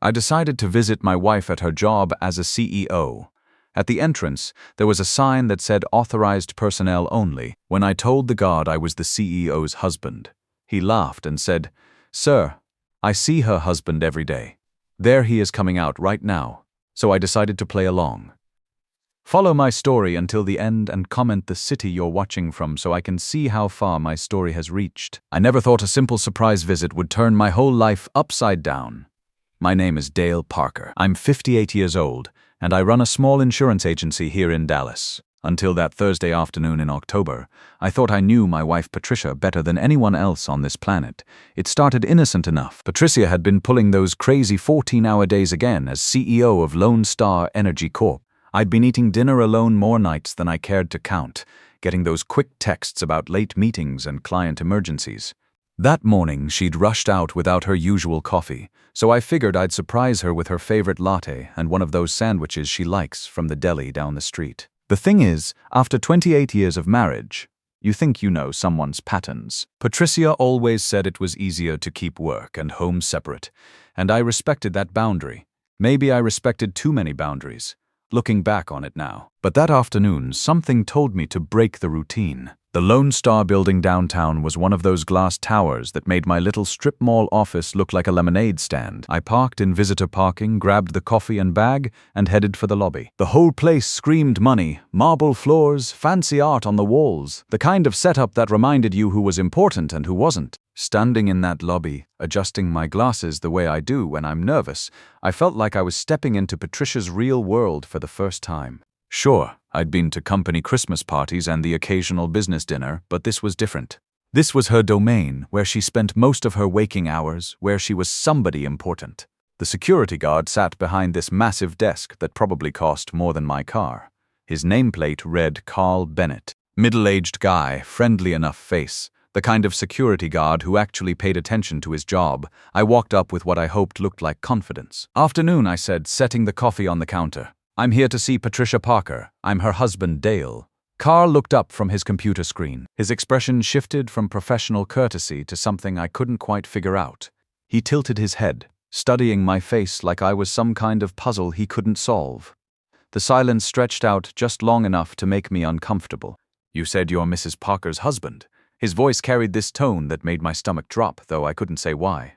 I decided to visit my wife at her job as a CEO. At the entrance, there was a sign that said authorized personnel only. When I told the guard I was the CEO's husband, he laughed and said, "Sir, I see her husband every day. There he is coming out right now." So I decided to play along. Follow my story until the end and comment the city you're watching from so I can see how far my story has reached. I never thought a simple surprise visit would turn my whole life upside down. My name is Dale Parker. I'm 58 years old, and I run a small insurance agency here in Dallas. Until that Thursday afternoon in October, I thought I knew my wife Patricia better than anyone else on this planet. It started innocent enough. Patricia had been pulling those crazy 14-hour days again as CEO of Lone Star Energy Corp. I'd been eating dinner alone more nights than I cared to count, getting those quick texts about late meetings and client emergencies. That morning, she'd rushed out without her usual coffee, so I figured I'd surprise her with her favorite latte and one of those sandwiches she likes from the deli down the street. The thing is, after 28 years of marriage, you think you know someone's patterns. Patricia always said it was easier to keep work and home separate, and I respected that boundary. Maybe I respected too many boundaries, looking back on it now. But that afternoon, something told me to break the routine. The Lone Star building downtown was one of those glass towers that made my little strip mall office look like a lemonade stand. I parked in visitor parking, grabbed the coffee and bag, and headed for the lobby. The whole place screamed money, marble floors, fancy art on the walls, the kind of setup that reminded you who was important and who wasn't. Standing in that lobby, adjusting my glasses the way I do when I'm nervous, I felt like I was stepping into Patricia's real world for the first time. Sure, I'd been to company Christmas parties and the occasional business dinner, but this was different. This was her domain, where she spent most of her waking hours, where she was somebody important. The security guard sat behind this massive desk that probably cost more than my car. His nameplate read Carl Bennett. Middle-aged guy, friendly enough face. The kind of security guard who actually paid attention to his job. I walked up with what I hoped looked like confidence. "Afternoon," I said, setting the coffee on the counter. "I'm here to see Patricia Parker. I'm her husband, Dale." Carl looked up from his computer screen. His expression shifted from professional courtesy to something I couldn't quite figure out. He tilted his head, studying my face like I was some kind of puzzle he couldn't solve. The silence stretched out just long enough to make me uncomfortable. "You said you're Mrs. Parker's husband." His voice carried this tone that made my stomach drop, though I couldn't say why.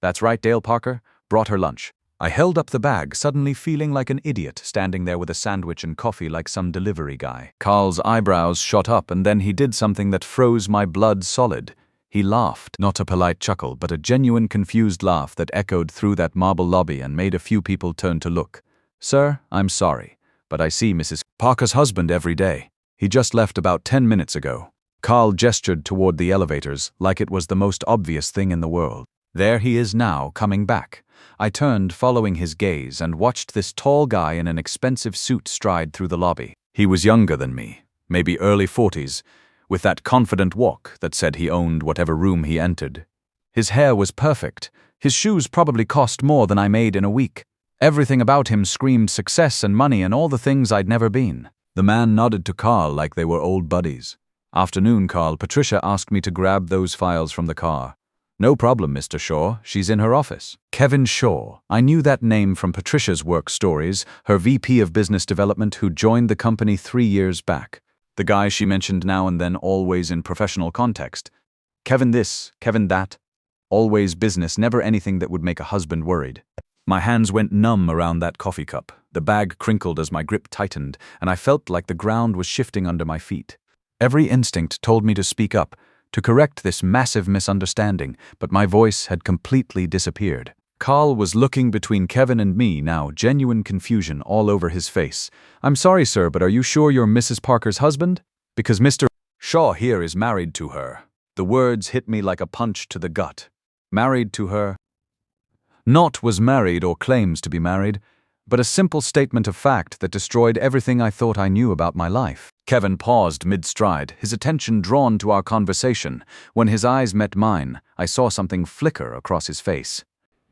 "That's right, Dale Parker. Brought her lunch." I held up the bag, suddenly feeling like an idiot, standing there with a sandwich and coffee like some delivery guy. Carl's eyebrows shot up, and then he did something that froze my blood solid. He laughed, not a polite chuckle, but a genuine confused laugh that echoed through that marble lobby and made a few people turn to look. "Sir, I'm sorry, but I see Mrs. Parker's husband every day. He just left about 10 minutes ago." Carl gestured toward the elevators like it was the most obvious thing in the world. "There he is now, coming back." I turned, following his gaze, and watched this tall guy in an expensive suit stride through the lobby. He was younger than me, maybe early 40s, with that confident walk that said he owned whatever room he entered. His hair was perfect. His shoes probably cost more than I made in a week. Everything about him screamed success and money and all the things I'd never been. The man nodded to Carl like they were old buddies. "Afternoon, Carl. Patricia asked me to grab those files from the car." "No problem, Mr. Shaw. She's in her office." Kevin Shaw. I knew that name from Patricia's work stories, her VP of Business Development who joined the company 3 years back. The guy she mentioned now and then, always in professional context. Kevin this, Kevin that. Always business, never anything that would make a husband worried. My hands went numb around that coffee cup. The bag crinkled as my grip tightened, and I felt like the ground was shifting under my feet. Every instinct told me to speak up, to correct this massive misunderstanding, but my voice had completely disappeared. Carl was looking between Kevin and me now, genuine confusion all over his face. "I'm sorry, sir, but are you sure you're Mrs. Parker's husband? Because Mr. Shaw here is married to her." The words hit me like a punch to the gut. Married to her? Not was married or claims to be married, but a simple statement of fact that destroyed everything I thought I knew about my life. Kevin paused mid-stride, his attention drawn to our conversation. When his eyes met mine, I saw something flicker across his face.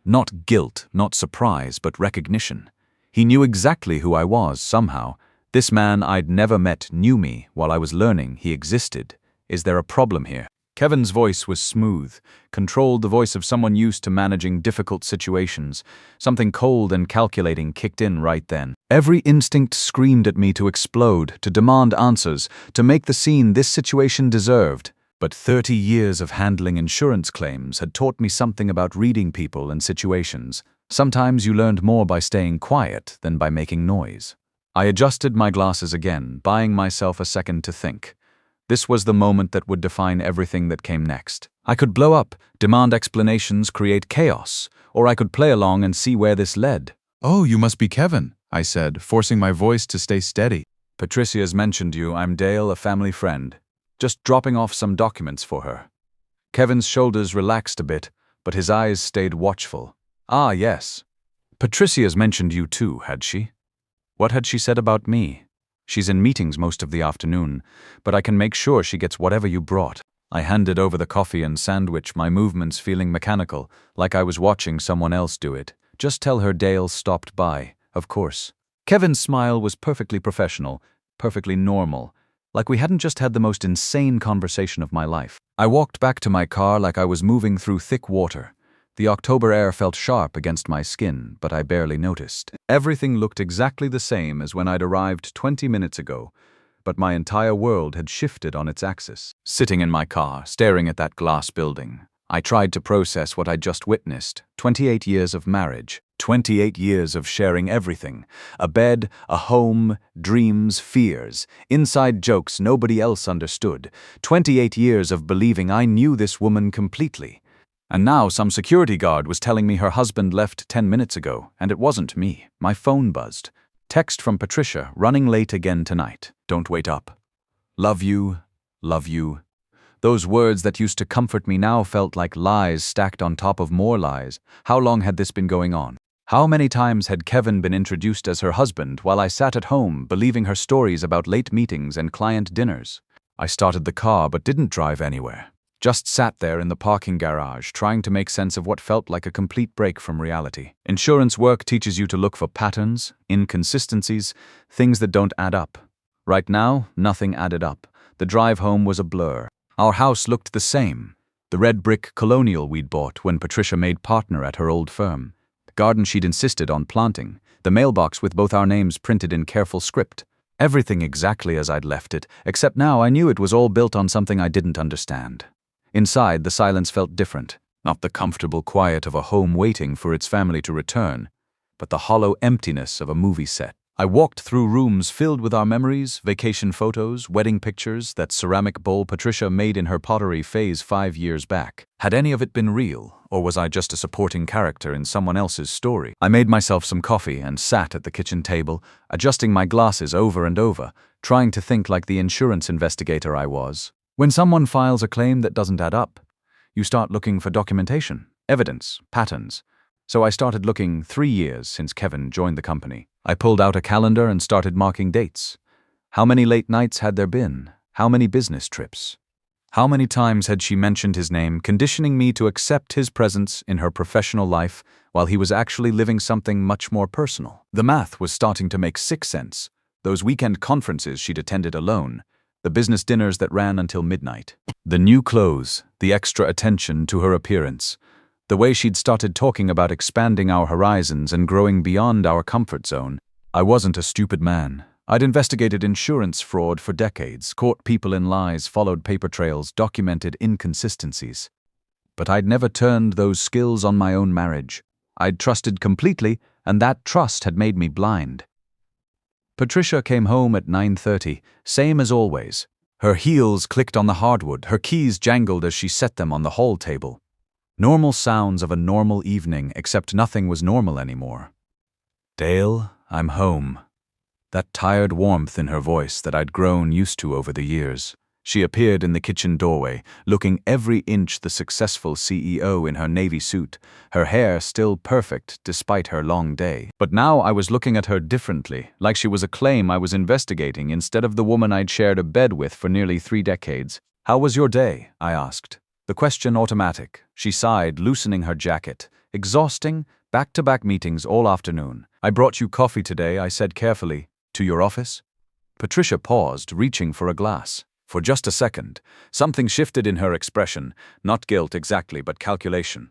Not guilt, not surprise, but recognition. He knew exactly who I was, somehow. This man I'd never met knew me while I was learning he existed. Is there a problem here? Kevin's voice was smooth, controlled, the voice of someone used to managing difficult situations. Something cold and calculating kicked in right then. Every instinct screamed at me to explode, to demand answers, to make the scene this situation deserved. But 30 years of handling insurance claims had taught me something about reading people and situations. Sometimes you learned more by staying quiet than by making noise. I adjusted my glasses again, buying myself a second to think. This was the moment that would define everything that came next. I could blow up, demand explanations, create chaos, or I could play along and see where this led. "Oh, you must be Kevin," I said, forcing my voice to stay steady. "Patricia's mentioned you. I'm Dale, a family friend. Just dropping off some documents for her." Kevin's shoulders relaxed a bit, but his eyes stayed watchful. "Ah, yes. Patricia's mentioned you too, had she? What had she said about me? She's in meetings most of the afternoon, but I can make sure she gets whatever you brought." I handed over the coffee and sandwich, my movements feeling mechanical, like I was watching someone else do it. "Just tell her Dale stopped by, of course." Kevin's smile was perfectly professional, perfectly normal, like we hadn't just had the most insane conversation of my life. I walked back to my car like I was moving through thick water. The October air felt sharp against my skin, but I barely noticed. Everything looked exactly the same as when I'd arrived 20 minutes ago, but my entire world had shifted on its axis. Sitting in my car, staring at that glass building, I tried to process what I'd just witnessed. 28 years of marriage, 28 years of sharing everything. A bed, a home, dreams, fears, inside jokes nobody else understood. 28 years of believing I knew this woman completely. And now some security guard was telling me her husband left 10 minutes ago, and it wasn't me. My phone buzzed. Text from Patricia, running late again tonight. Don't wait up. Love you, love you. Those words that used to comfort me now felt like lies stacked on top of more lies. How long had this been going on? How many times had Kevin been introduced as her husband while I sat at home, believing her stories about late meetings and client dinners? I started the car but didn't drive anywhere. Just sat there in the parking garage, trying to make sense of what felt like a complete break from reality. Insurance work teaches you to look for patterns, inconsistencies, things that don't add up. Right now, nothing added up. The drive home was a blur. Our house looked the same. The red brick colonial we'd bought when Patricia made partner at her old firm. The garden she'd insisted on planting. The mailbox with both our names printed in careful script. Everything exactly as I'd left it, except now I knew it was all built on something I didn't understand. Inside, the silence felt different. Not the comfortable quiet of a home waiting for its family to return, but the hollow emptiness of a movie set. I walked through rooms filled with our memories, vacation photos, wedding pictures, that ceramic bowl Patricia made in her pottery phase 5 years back. Had any of it been real, or was I just a supporting character in someone else's story? I made myself some coffee and sat at the kitchen table, adjusting my glasses over and over, trying to think like the insurance investigator I was. When someone files a claim that doesn't add up, you start looking for documentation, evidence, patterns. So I started looking 3 years since Kevin joined the company. I pulled out a calendar and started marking dates. How many late nights had there been? How many business trips? How many times had she mentioned his name, conditioning me to accept his presence in her professional life while he was actually living something much more personal? The math was starting to make sick sense. Those weekend conferences she'd attended alone, the business dinners that ran until midnight, the new clothes, the extra attention to her appearance, the way she'd started talking about expanding our horizons and growing beyond our comfort zone. I wasn't a stupid man. I'd investigated insurance fraud for decades, caught people in lies, followed paper trails, documented inconsistencies. But I'd never turned those skills on my own marriage. I'd trusted completely, and that trust had made me blind. Patricia came home at 9:30, same as always. Her heels clicked on the hardwood, her keys jangled as she set them on the hall table. Normal sounds of a normal evening, except nothing was normal anymore. "Dale, I'm home." That tired warmth in her voice that I'd grown used to over the years. She appeared in the kitchen doorway, looking every inch the successful CEO in her navy suit, her hair still perfect despite her long day. But now I was looking at her differently, like she was a claim I was investigating instead of the woman I'd shared a bed with for nearly 3 decades. "How was your day?" I asked. The question automatic. She sighed, loosening her jacket. "Exhausting, back-to-back meetings all afternoon. I brought you coffee today," I said carefully. "To your office?" Patricia paused, reaching for a glass. For just a second, something shifted in her expression, not guilt exactly, but calculation.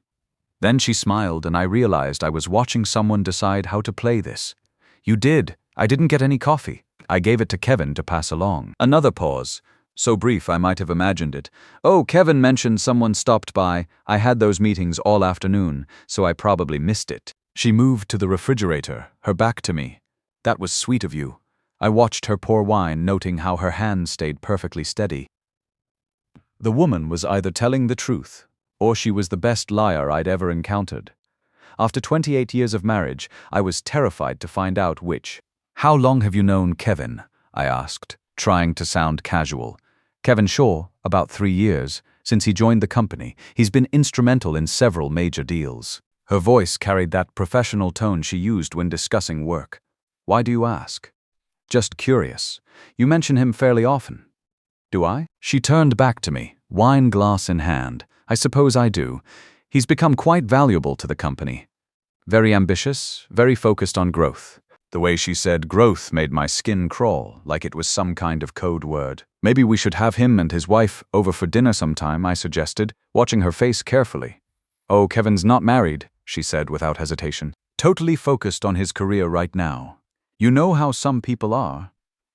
Then she smiled, and I realized I was watching someone decide how to play this. "You did. I didn't get any coffee. I gave it to Kevin to pass along." Another pause. So brief I might have imagined it. "Oh, Kevin mentioned someone stopped by. I had those meetings all afternoon, so I probably missed it." She moved to the refrigerator, her back to me. "That was sweet of you." I watched her pour wine, noting how her hand stayed perfectly steady. The woman was either telling the truth, or she was the best liar I'd ever encountered. After 28 years of marriage, I was terrified to find out which. "How long have you known Kevin?" I asked, trying to sound casual. "Kevin Shaw, about 3 years. Since he joined the company, he's been instrumental in several major deals." Her voice carried that professional tone she used when discussing work. "Why do you ask?" "Just curious. You mention him fairly often." "Do I?" She turned back to me, wine glass in hand. "I suppose I do. He's become quite valuable to the company. Very ambitious, very focused on growth." The way she said growth made my skin crawl, like it was some kind of code word. "Maybe we should have him and his wife over for dinner sometime," I suggested, watching her face carefully. "Oh, Kevin's not married," she said without hesitation. "Totally focused on his career right now. You know how some people are.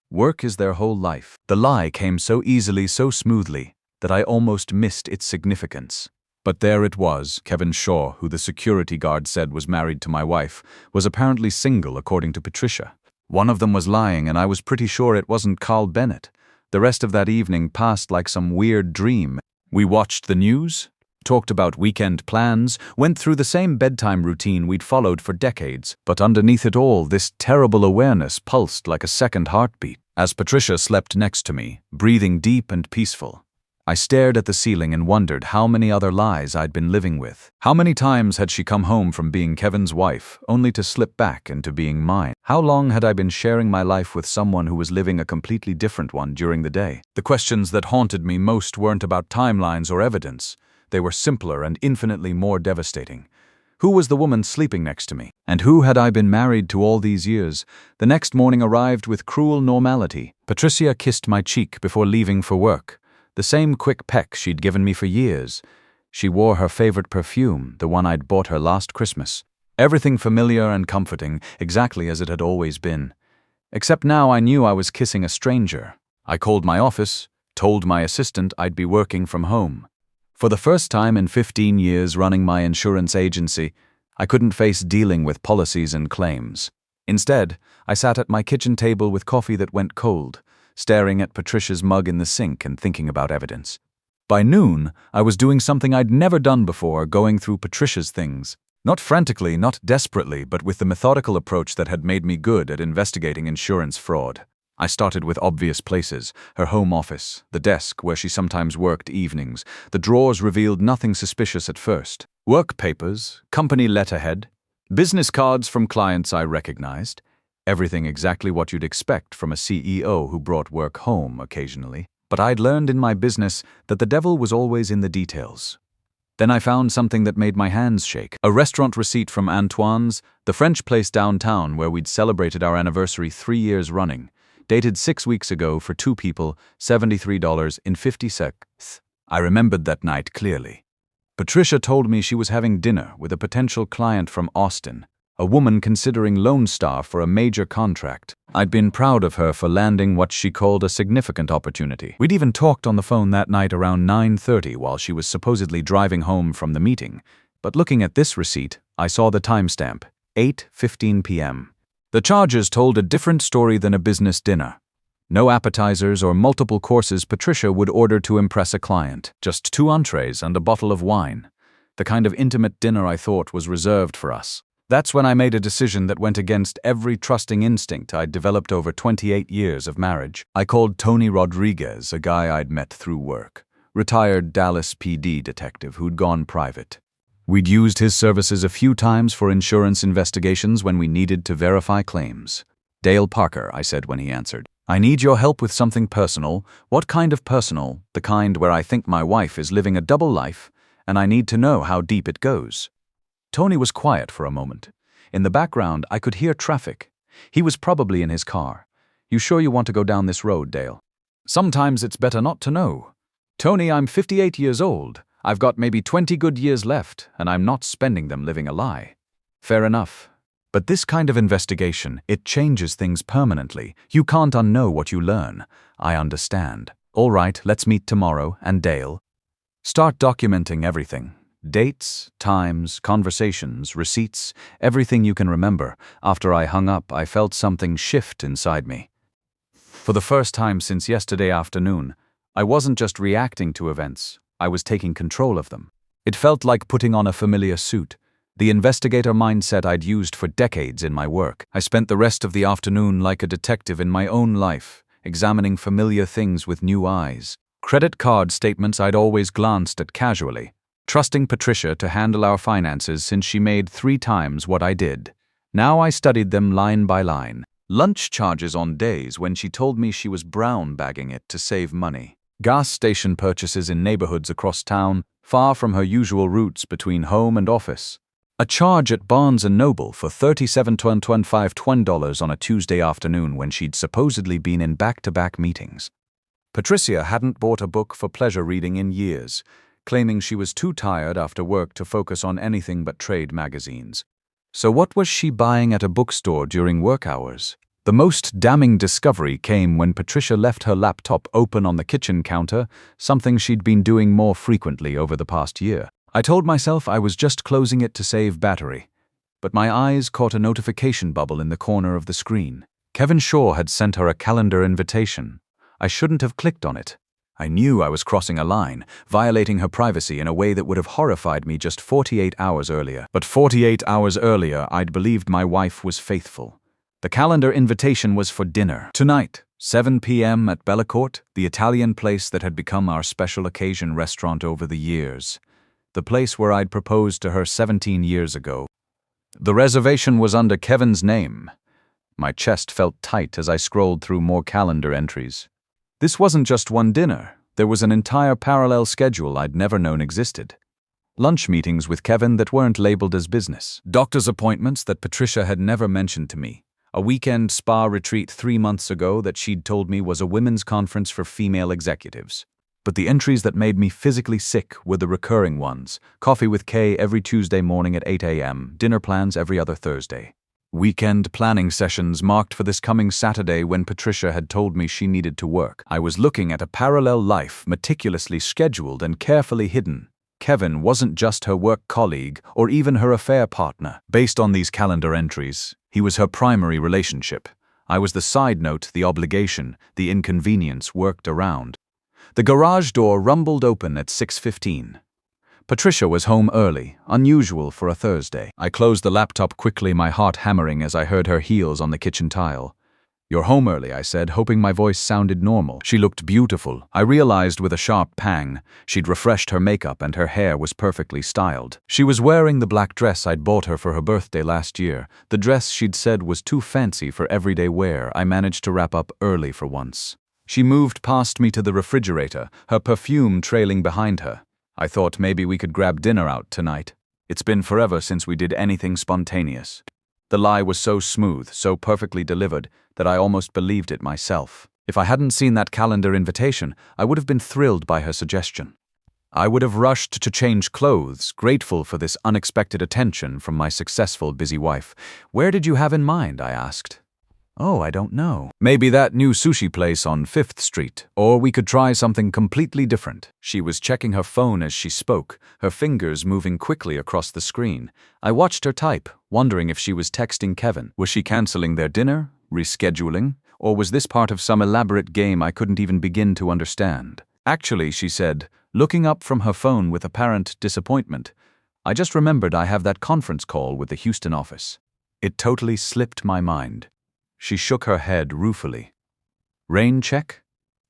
Work is their whole life." The lie came so easily, so smoothly, that I almost missed its significance. But there it was. Kevin Shaw, who the security guard said was married to my wife, was apparently single according to Patricia. One of them was lying, and I was pretty sure it wasn't Carl Bennett. The rest of that evening passed like some weird dream. We watched the news, talked about weekend plans, went through the same bedtime routine we'd followed for decades, but underneath it all, this terrible awareness pulsed like a second heartbeat. As Patricia slept next to me, breathing deep and peaceful, I stared at the ceiling and wondered how many other lies I'd been living with. How many times had she come home from being Kevin's wife, only to slip back into being mine? How long had I been sharing my life with someone who was living a completely different one during the day? The questions that haunted me most weren't about timelines or evidence. They were simpler and infinitely more devastating. Who was the woman sleeping next to me? And who had I been married to all these years? The next morning arrived with cruel normality. Patricia kissed my cheek before leaving for work. The same quick peck she'd given me for years. She wore her favorite perfume, the one I'd bought her last Christmas. Everything familiar and comforting, exactly as it had always been. Except now I knew I was kissing a stranger. I called my office, told my assistant I'd be working from home. For the first time in 15 years running my insurance agency, I couldn't face dealing with policies and claims. Instead, I sat at my kitchen table with coffee that went cold, staring at Patricia's mug in the sink and thinking about evidence. By noon, I was doing something I'd never done before, going through Patricia's things. Not frantically, not desperately, but with the methodical approach that had made me good at investigating insurance fraud. I started with obvious places: her home office, the desk where she sometimes worked evenings. The drawers revealed nothing suspicious at first. Work papers, company letterhead, business cards from clients I recognized. Everything exactly what you'd expect from a CEO who brought work home occasionally. But I'd learned in my business that the devil was always in the details. Then I found something that made my hands shake. A restaurant receipt from Antoine's, the French place downtown where we'd celebrated our anniversary 3 years running. Dated 6 weeks ago for 2 people, $73.50. I remembered that night clearly. Patricia told me she was having dinner with a potential client from Austin, a woman considering Lone Star for a major contract. I'd been proud of her for landing what she called a significant opportunity. We'd even talked on the phone that night around 9:30 while she was supposedly driving home from the meeting. But looking at this receipt, I saw the timestamp, 8:15 p.m. The charges told a different story than a business dinner. No appetizers or multiple courses Patricia would order to impress a client. Just 2 entrees and a bottle of wine. The kind of intimate dinner I thought was reserved for us. That's when I made a decision that went against every trusting instinct I'd developed over 28 years of marriage. I called Tony Rodriguez, a guy I'd met through work. Retired Dallas PD detective who'd gone private. We'd used his services a few times for insurance investigations when we needed to verify claims. "Dale Parker," I said when he answered. "I need your help with something personal." "What kind of personal?" "The kind where I think my wife is living a double life, and I need to know how deep it goes." Tony was quiet for a moment. In the background, I could hear traffic. He was probably in his car. "You sure you want to go down this road, Dale?" Sometimes it's better not to know. Tony, I'm 58 years old. I've got maybe 20 good years left, and I'm not spending them living a lie. Fair enough. But this kind of investigation, it changes things permanently. You can't unknow what you learn. I understand. All right, let's meet tomorrow, and Dale. Start documenting everything. Dates, times, conversations, receipts, everything you can remember. After I hung up, I felt something shift inside me. For the first time since yesterday afternoon, I wasn't just reacting to events, I was taking control of them. It felt like putting on a familiar suit, the investigator mindset I'd used for decades in my work. I spent the rest of the afternoon like a detective in my own life, examining familiar things with new eyes. Credit card statements I'd always glanced at casually, trusting Patricia to handle our finances since she made 3 times what I did. Now I studied them line by line. Lunch charges on days when she told me she was brown bagging it to save money. Gas station purchases in neighborhoods across town, far from her usual routes between home and office. A charge at Barnes & Noble for $37.25 on a Tuesday afternoon when she'd supposedly been in back-to-back meetings. Patricia hadn't bought a book for pleasure reading in years, claiming she was too tired after work to focus on anything but trade magazines. So what was she buying at a bookstore during work hours? The most damning discovery came when Patricia left her laptop open on the kitchen counter, something she'd been doing more frequently over the past year. I told myself I was just closing it to save battery, but my eyes caught a notification bubble in the corner of the screen. Kevin Shaw had sent her a calendar invitation. I shouldn't have clicked on it. I knew I was crossing a line, violating her privacy in a way that would have horrified me just 48 hours earlier. But 48 hours earlier, I'd believed my wife was faithful. The calendar invitation was for dinner. Tonight, 7 p.m. at Bellacourt, the Italian place that had become our special occasion restaurant over the years. The place where I'd proposed to her 17 years ago. The reservation was under Kevin's name. My chest felt tight as I scrolled through more calendar entries. This wasn't just one dinner. There was an entire parallel schedule I'd never known existed. Lunch meetings with Kevin that weren't labeled as business. Doctor's appointments that Patricia had never mentioned to me. A weekend spa retreat 3 months ago that she'd told me was a women's conference for female executives. But the entries that made me physically sick were the recurring ones. Coffee with Kay every Tuesday morning at 8 a.m., dinner plans every other Thursday. Weekend planning sessions marked for this coming Saturday when Patricia had told me she needed to work. I was looking at a parallel life meticulously scheduled and carefully hidden. Kevin wasn't just her work colleague or even her affair partner. Based on these calendar entries, he was her primary relationship. I was the side note, the obligation, the inconvenience worked around. The garage door rumbled open at 6:15. Patricia was home early, unusual for a Thursday. I closed the laptop quickly, my heart hammering as I heard her heels on the kitchen tile. "You're home early," I said, hoping my voice sounded normal. She looked beautiful. I realized with a sharp pang. She'd refreshed her makeup and her hair was perfectly styled. She was wearing the black dress I'd bought her for her birthday last year. The dress she'd said was too fancy for everyday wear. I managed to wrap up early for once. She moved past me to the refrigerator, her perfume trailing behind her. I thought maybe we could grab dinner out tonight. It's been forever since we did anything spontaneous. The lie was so smooth, so perfectly delivered, that I almost believed it myself. If I hadn't seen that calendar invitation, I would have been thrilled by her suggestion. I would have rushed to change clothes, grateful for this unexpected attention from my successful, busy wife. "Where did you have in mind?" I asked. "Oh, I don't know. Maybe that new sushi place on 5th Street, or we could try something completely different." She was checking her phone as she spoke, her fingers moving quickly across the screen. I watched her type, wondering if she was texting Kevin. Was she canceling their dinner, rescheduling, or was this part of some elaborate game I couldn't even begin to understand? "Actually," she said, looking up from her phone with apparent disappointment, "I just remembered I have that conference call with the Houston office." It totally slipped my mind. She shook her head ruefully. "Rain check?"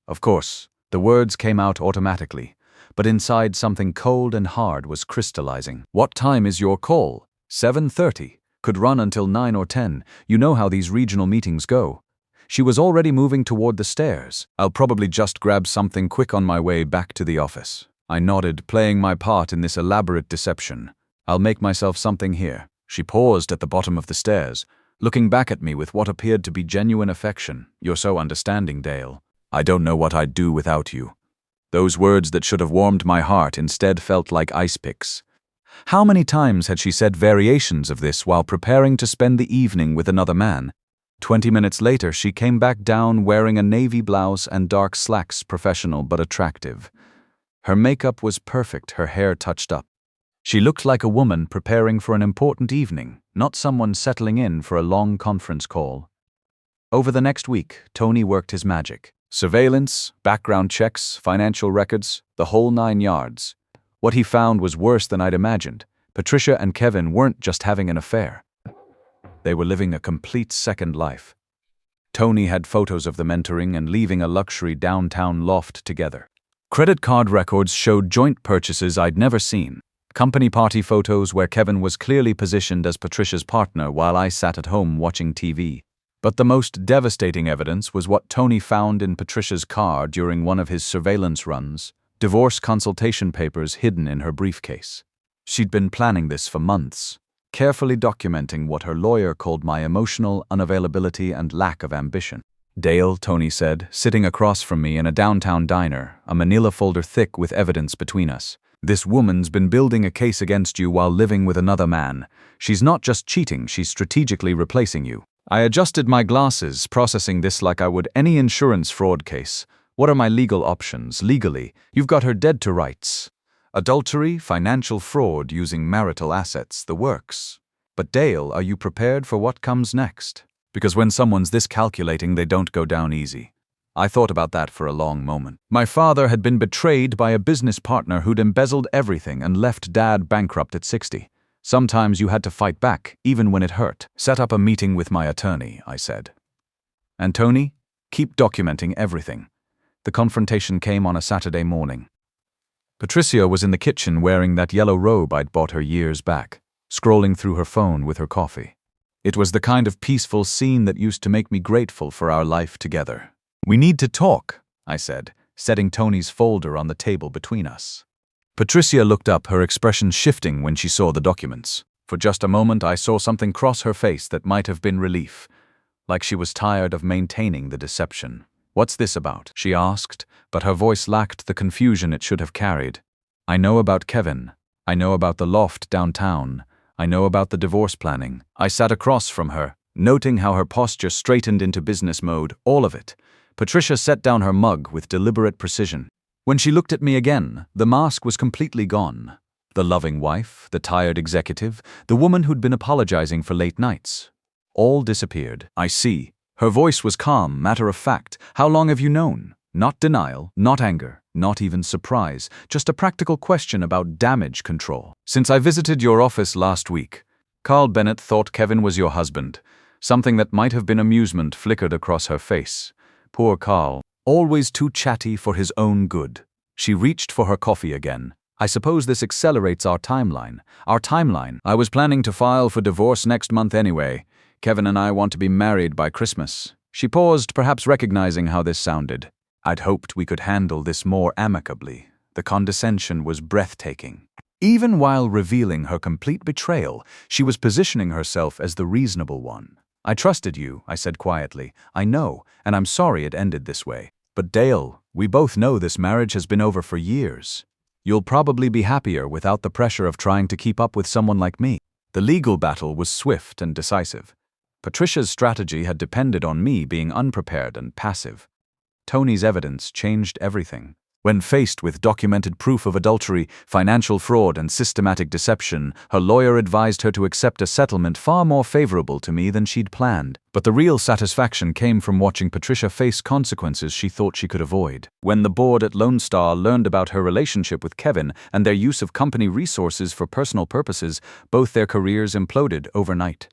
Of course, the words came out automatically, but inside something cold and hard was crystallizing. "What time is your call?" 7:30. Could run until 9 or 10. You know how these regional meetings go. She was already moving toward the stairs. "I'll probably just grab something quick on my way back to the office." I nodded, playing my part in this elaborate deception. "I'll make myself something here." She paused at the bottom of the stairs, looking back at me with what appeared to be genuine affection. "You're so understanding, Dale." I don't know what I'd do without you." Those words that should have warmed my heart instead felt like ice picks. How many times had she said variations of this while preparing to spend the evening with another man? 20 minutes later, she came back down wearing a navy blouse and dark slacks, professional but attractive. Her makeup was perfect, her hair touched up. She looked like a woman preparing for an important evening, not someone settling in for a long conference call. Over the next week, Tony worked his magic. Surveillance, background checks, financial records, the whole 9 yards. What he found was worse than I'd imagined. Patricia and Kevin weren't just having an affair. They were living a complete second life. Tony had photos of them entering and leaving a luxury downtown loft together. Credit card records showed joint purchases I'd never seen. Company party photos where Kevin was clearly positioned as Patricia's partner while I sat at home watching TV. But the most devastating evidence was what Tony found in Patricia's car during one of his surveillance runs: divorce consultation papers hidden in her briefcase. She'd been planning this for months, carefully documenting what her lawyer called my emotional unavailability and lack of ambition. "Dale," Tony said, sitting across from me in a downtown diner, a manila folder thick with evidence between us. "This woman's been building a case against you while living with another man. She's not just cheating, she's strategically replacing you." I adjusted my glasses, processing this like I would any insurance fraud case. What are my legal options? Legally, you've got her dead to rights. Adultery, financial fraud using marital assets, the works. But Dale, are you prepared for what comes next? Because when someone's this calculating, they don't go down easy. I thought about that for a long moment. My father had been betrayed by a business partner who'd embezzled everything and left Dad bankrupt at 60. Sometimes you had to fight back, even when it hurt. "Set up a meeting with my attorney," I said. "And Tony, keep documenting everything." The confrontation came on a Saturday morning. Patricia was in the kitchen wearing that yellow robe I'd bought her years back, scrolling through her phone with her coffee. It was the kind of peaceful scene that used to make me grateful for our life together. "We need to talk," I said, setting Tony's folder on the table between us. Patricia looked up, her expression shifting when she saw the documents. For just a moment, I saw something cross her face that might have been relief, like she was tired of maintaining the deception. "What's this about?" she asked, but her voice lacked the confusion it should have carried. "I know about Kevin. I know about the loft downtown. I know about the divorce planning." I sat across from her, noting how her posture straightened into business mode, all of it. Patricia set down her mug with deliberate precision. When she looked at me again, the mask was completely gone. The loving wife, the tired executive, the woman who'd been apologizing for late nights. All disappeared. "I see." Her voice was calm, matter of fact. "How long have you known?" Not denial, not anger, not even surprise, just a practical question about damage control. "Since I visited your office last week. Carl Bennett thought Kevin was your husband." Something that might have been amusement flickered across her face. Poor Carl. Always too chatty for his own good. She reached for her coffee again. "I suppose this accelerates our timeline." "Our timeline? I was planning to file for divorce next month anyway. Kevin and I want to be married by Christmas." She paused, perhaps recognizing how this sounded. I'd hoped we could handle this more amicably. The condescension was breathtaking. Even while revealing her complete betrayal, she was positioning herself as the reasonable one. "I trusted you," I said quietly. "I know, and I'm sorry it ended this way. But Dale, we both know this marriage has been over for years. You'll probably be happier without the pressure of trying to keep up with someone like me." The legal battle was swift and decisive. Patricia's strategy had depended on me being unprepared and passive. Tony's evidence changed everything. When faced with documented proof of adultery, financial fraud, and systematic deception, her lawyer advised her to accept a settlement far more favorable to me than she'd planned. But the real satisfaction came from watching Patricia face consequences she thought she could avoid. When the board at Lone Star learned about her relationship with Kevin and their use of company resources for personal purposes, both their careers imploded overnight.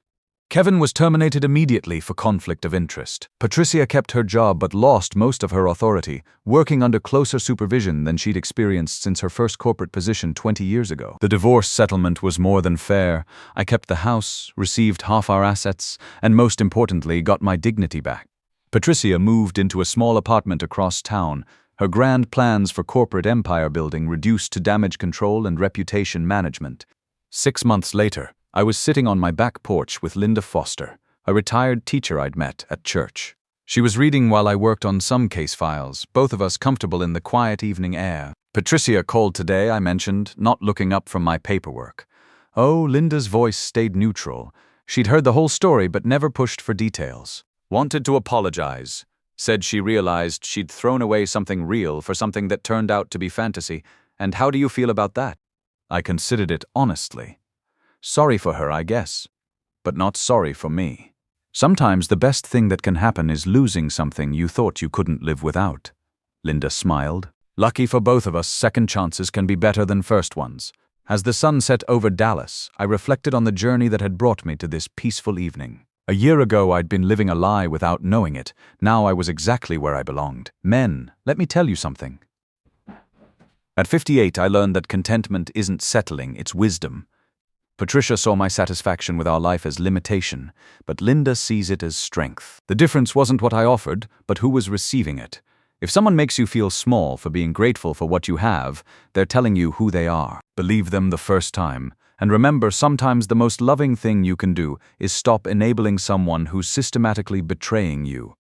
Kevin was terminated immediately for conflict of interest. Patricia kept her job but lost most of her authority, working under closer supervision than she'd experienced since her first corporate position 20 years ago. The divorce settlement was more than fair. I kept the house, received half our assets, and most importantly, got my dignity back. Patricia moved into a small apartment across town, her grand plans for corporate empire building reduced to damage control and reputation management. 6 months later, I was sitting on my back porch with Linda Foster, a retired teacher I'd met at church. She was reading while I worked on some case files, both of us comfortable in the quiet evening air. Patricia called today, I mentioned, not looking up from my paperwork. Oh, Linda's voice stayed neutral. She'd heard the whole story but never pushed for details. Wanted to apologize. Said she realized she'd thrown away something real for something that turned out to be fantasy. And how do you feel about that? I considered it honestly. Sorry for her, I guess. But not sorry for me. Sometimes the best thing that can happen is losing something you thought you couldn't live without. Linda smiled. Lucky for both of us, second chances can be better than first ones. As the sun set over Dallas, I reflected on the journey that had brought me to this peaceful evening. A year ago, I'd been living a lie without knowing it. Now I was exactly where I belonged. Men, let me tell you something. At 58, I learned that contentment isn't settling, it's wisdom. Patricia saw my satisfaction with our life as limitation, but Linda sees it as strength. The difference wasn't what I offered, but who was receiving it. If someone makes you feel small for being grateful for what you have, they're telling you who they are. Believe them the first time. And remember, sometimes the most loving thing you can do is stop enabling someone who's systematically betraying you.